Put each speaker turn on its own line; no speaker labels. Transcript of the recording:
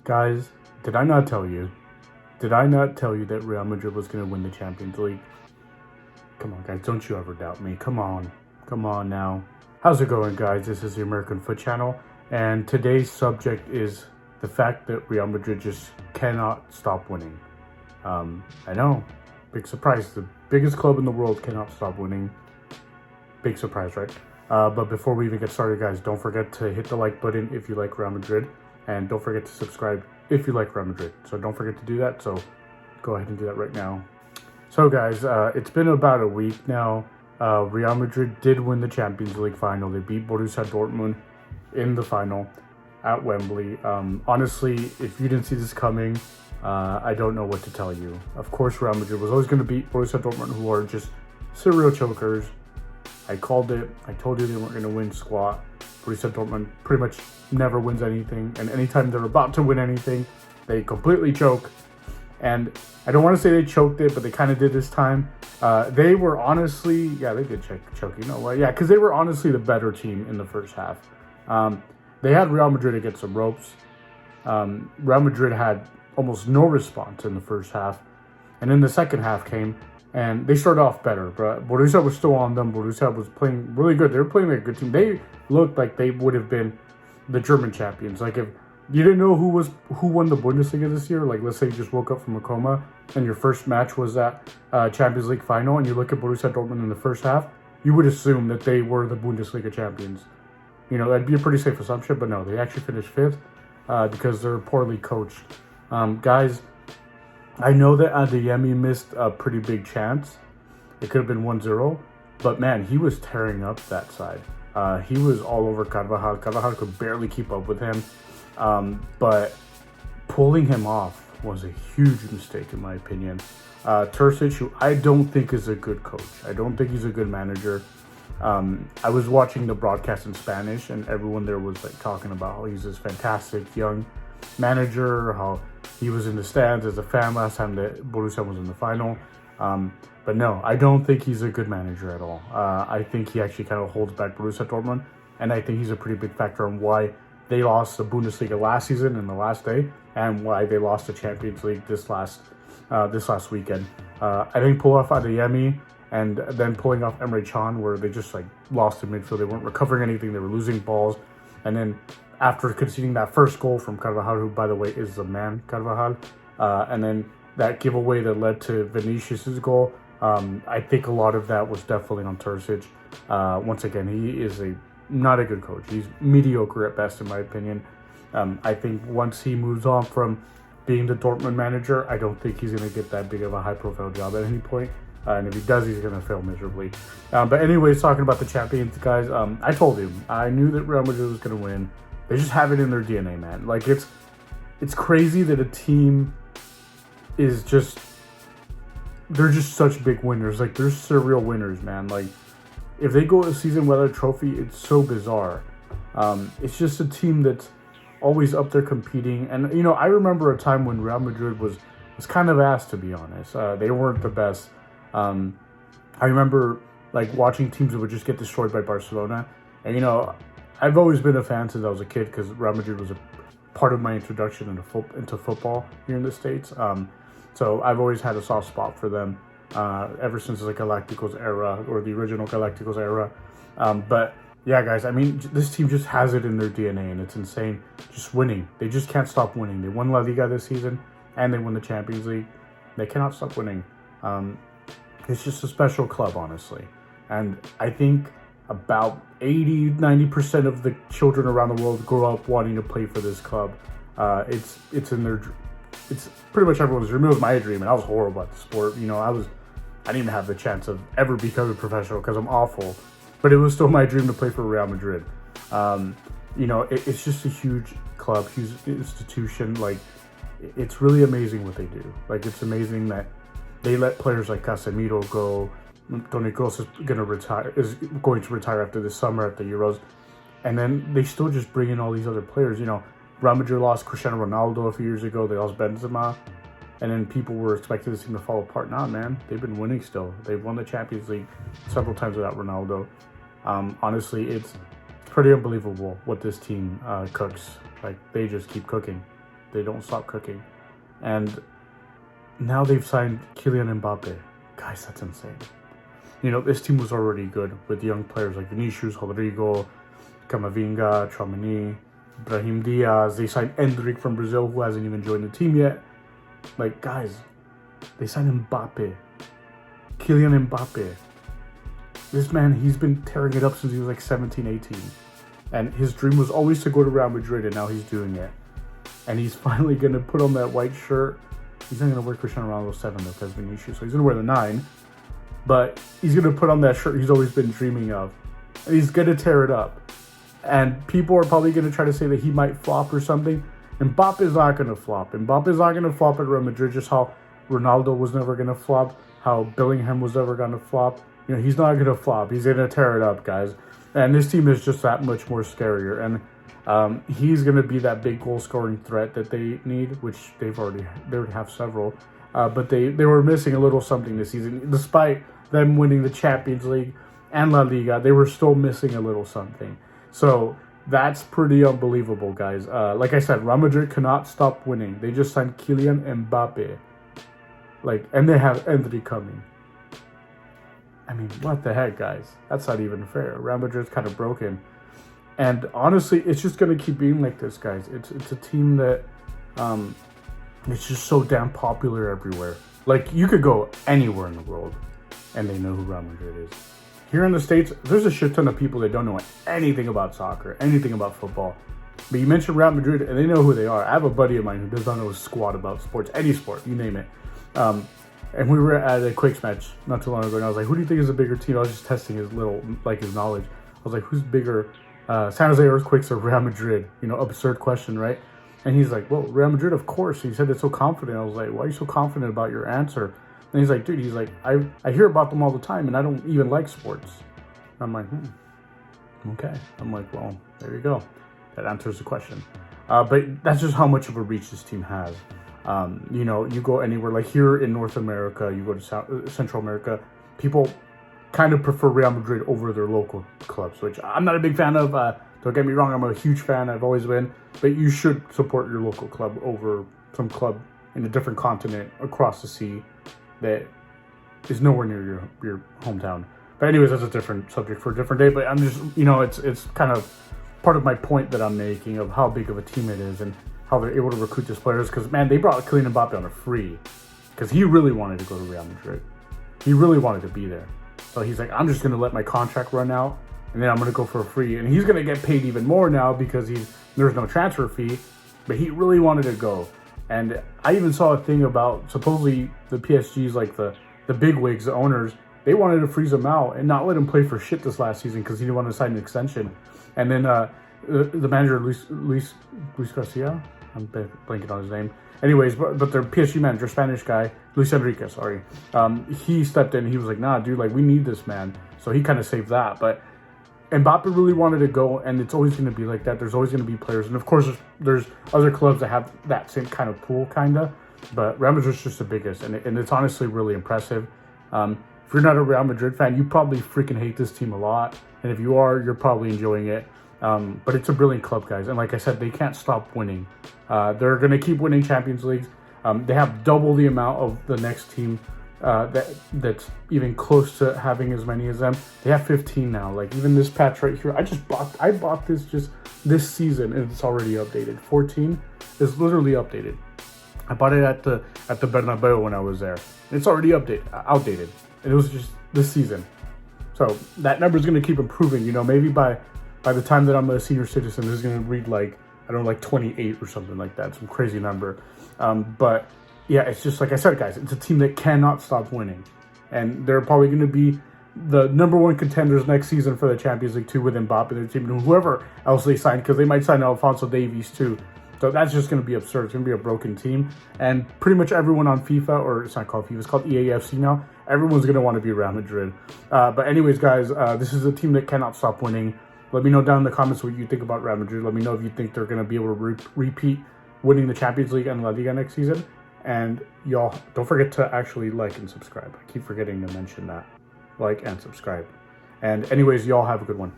Guys, did I not tell you? Did I not tell you that Real Madrid was going to win the Champions League? Come on, guys, don't you ever doubt me. Come on. Come on now. How's it going, guys? This is the American Foot Channel, and today's subject is the fact that Real Madrid just cannot stop winning. I know, big surprise. The biggest club in the world cannot stop winning. Big surprise, right? But before we even get started, guys, don't forget to hit the like button if you like Real Madrid, and don't forget to subscribe if you like Real Madrid. So don't forget to do that. So go ahead and do that right now. So guys, it's been about a week now. Real Madrid did win the Champions League final. They beat Borussia Dortmund in the final at Wembley. Honestly, if you didn't see this coming, I don't know what to tell you. Of course, Real Madrid was always going to beat Borussia Dortmund, who are just serial chokers. I called it. I told you they weren't going to win squat. Borussia Dortmund pretty much never wins anything, and anytime they're about to win anything, they completely choke. And I don't want to say they choked it, but they kind of did this time. They were honestly, they did choke. You know what? Yeah, because they were honestly the better team in the first half. They had Real Madrid to get some ropes. Real Madrid had almost no response in the first half. And then the second half came, and they started off better. But Borussia was still on them. Borussia was playing really good. They were playing like a good team. They looked like they would have been the German champions. Like if you didn't know who won the Bundesliga this year, like let's say you just woke up from a coma and your first match was that Champions League final, and you look at Borussia Dortmund in the first half, you would assume that they were the Bundesliga champions. You know, that'd be a pretty safe assumption, but no, they actually finished fifth because they're poorly coached. Guys, I know that Adeyemi missed a pretty big chance. It could have been 1-0, but man, he was tearing up that side. He was all over Carvajal. Carvajal could barely keep up with him. But pulling him off was a huge mistake, in my opinion. Terzic, who I don't think is a good coach. I don't think he's a good manager. I was watching the broadcast in Spanish, and everyone there was like talking about how he's this fantastic young manager, how he was in the stands as a fan last time that Borussia was in the final. But no, I don't think he's a good manager at all. I think he actually kind of holds back Borussia Dortmund, and I think he's a pretty big factor on why they lost the Bundesliga last season in the last day, and why they lost the Champions League this last weekend. I think pull off Adeyemi and then pulling off Emre Can, where they just like lost in midfield. They weren't recovering anything. They were losing balls, and then after conceding that first goal from Carvajal, who by the way is the man Carvajal, and then that giveaway that led to Vinicius's goal. I think a lot of that was definitely on Terzic. Once again, he is not a good coach. He's mediocre at best, in my opinion. I think once he moves on from being the Dortmund manager, I don't think he's going to get that big of a high-profile job at any point. And if he does, he's going to fail miserably. But anyways, talking about the champions, guys, I told you. I knew that Real Madrid was going to win. They just have it in their DNA, man. Like, it's crazy that a team is just... They're just such big winners. Like, they're serial winners, man. Like, if they go a season without a trophy, it's so bizarre. It's just a team that's always up there competing. And, you know, I remember a time when Real Madrid was kind of ass, to be honest. They weren't the best. I remember, like, watching teams that would just get destroyed by Barcelona. And, you know, I've always been a fan since I was a kid because Real Madrid was a part of my introduction into football here in the States. So I've always had a soft spot for them. Ever since the Galacticos era, or the original Galacticos era. But yeah, guys, I mean, this team just has it in their DNA, and it's insane. Just winning. They just can't stop winning. They won La Liga this season, and they won the Champions League. They cannot stop winning. It's just a special club, honestly. And I think about 80-90% of the children around the world grow up wanting to play for this club. It's in their... It's pretty much everyone's dream. It was my dream, and I was horrible at the sport. You know, I didn't even have the chance of ever becoming a professional because I'm awful. But it was still my dream to play for Real Madrid. You know, it's just a huge club, huge institution. Like, it's really amazing what they do. Like, it's amazing that they let players like Casemiro go. Toni Kroos is going to retire after this summer at the Euros. And then they still just bring in all these other players. You know, Real Madrid lost Cristiano Ronaldo a few years ago. They lost Benzema. And then people were expecting this team to fall apart. Nah, man. They've been winning still. They've won the Champions League several times without Ronaldo. Honestly, it's pretty unbelievable what this team cooks. Like, they just keep cooking. They don't stop cooking. And now they've signed Kylian Mbappe. Guys, that's insane. You know, this team was already good with young players like Vinicius, Rodrigo, Camavinga, Tchouaméni, Brahim Diaz. They signed Endrick from Brazil, who hasn't even joined the team yet. Like, guys, they signed Mbappe. Kylian Mbappe. This man, he's been tearing it up since he was like 17, 18. And his dream was always to go to Real Madrid, and now he's doing it. And he's finally going to put on that white shirt. He's not going to wear Cristiano Ronaldo's 7, though, because Vinicius. So he's going to wear the 9. But he's going to put on that shirt he's always been dreaming of. And he's going to tear it up. And people are probably going to try to say that he might flop or something. Mbappe is not going to flop. Mbappe is not going to flop at Real Madrid, just how Ronaldo was never going to flop, how Bellingham was never going to flop. You know, he's not going to flop. He's going to tear it up, guys. And this team is just that much more scarier. And he's going to be that big goal-scoring threat that they need, which they already have several. But they were missing a little something this season. Despite them winning the Champions League and La Liga, they were still missing a little something. So that's pretty unbelievable, guys. Like I said, Real Madrid cannot stop winning. They just signed Kylian Mbappe. And they have Endrick coming. I mean, what the heck, guys? That's not even fair. Real Madrid's kind of broken. And honestly, it's just going to keep being like this, guys. It's a team that it's just so damn popular everywhere. Like, you could go anywhere in the world and they know who Real Madrid is. Here in the States, there's a shit ton of people that don't know anything about soccer, anything about football. But you mention Real Madrid and they know who they are. I have a buddy of mine who does not know a squat about sports, any sport, you name it. And we were at a Quakes match not too long ago, and I was like, who do you think is a bigger team? I was just testing his his knowledge. I was like, who's bigger, San Jose Earthquakes or Real Madrid? You know, absurd question, right? And he's like, well, Real Madrid, of course. He said it so confident. I was like, why are you so confident about your answer? And he's like, dude, I hear about them all the time, and I don't even like sports. I'm like, okay. I'm like, well, there you go. That answers the question. But that's just how much of a reach this team has. You know, you go anywhere, like here in North America, you go to Central America, people kind of prefer Real Madrid over their local clubs, which I'm not a big fan of. Don't get me wrong, I'm a huge fan, I've always been, but you should support your local club over some club in a different continent across the sea that is nowhere near your hometown. But anyways, that's a different subject for a different day, but I'm just, you know, it's kind of part of my point that I'm making of how big of a team it is and how they're able to recruit these players. Because, man, they brought Kylian Mbappe on a free because he really wanted to go to Real Madrid. He really wanted to be there. So he's like, I'm just going to let my contract run out and then I'm going to go for a free. And he's going to get paid even more now because there's no transfer fee. But he really wanted to go. And I even saw a thing about supposedly the PSG's, like the big wigs, the owners, they wanted to freeze him out and not let him play for shit this last season because he didn't want to sign an extension. And then the manager, Luis Garcia, I'm blanking on his name. Anyways, but their PSG manager, Spanish guy, Luis Enrique, sorry. He stepped in. He was like, nah, dude, like, we need this, man. So he kind of saved that. But Mbappe really wanted to go, and it's always going to be like that. There's always going to be players. And, of course, there's other clubs that have that same kind of pool, kind of. But Real Madrid's just the biggest, and it's honestly really impressive. If you're not a Real Madrid fan, you probably freaking hate this team a lot. And if you are, you're probably enjoying it. But it's a brilliant club, guys. And like I said, they can't stop winning. They're going to keep winning Champions Leagues. They have double the amount of the next team that's even close to having as many as them. They have 15 now. Like, even this patch right here, I bought this just this season, and it's already updated. 14 is literally updated. I bought it at the Bernabeu when I was there. It's already outdated. And it was just this season. So that number is going to keep improving. You know, maybe by the time that I'm a senior citizen, this is going to read like 28 or something like that. Some crazy number. But yeah, it's just like I said, guys, it's a team that cannot stop winning. And they're probably going to be the number one contenders next season for the Champions League too, with Mbappe, their team, and whoever else they sign, because they might sign Alphonso Davies too. So that's just going to be absurd. It's going to be a broken team. And pretty much everyone on FIFA, or it's not called FIFA, it's called EAFC now, everyone's going to want to be Real Madrid. But anyways, guys, this is a team that cannot stop winning. Let me know down in the comments what you think about Real Madrid. Let me know if you think they're going to be able to repeat winning the Champions League and La Liga next season. And y'all, don't forget to actually like and subscribe. I keep forgetting to mention that. Like and subscribe. And anyways, y'all have a good one.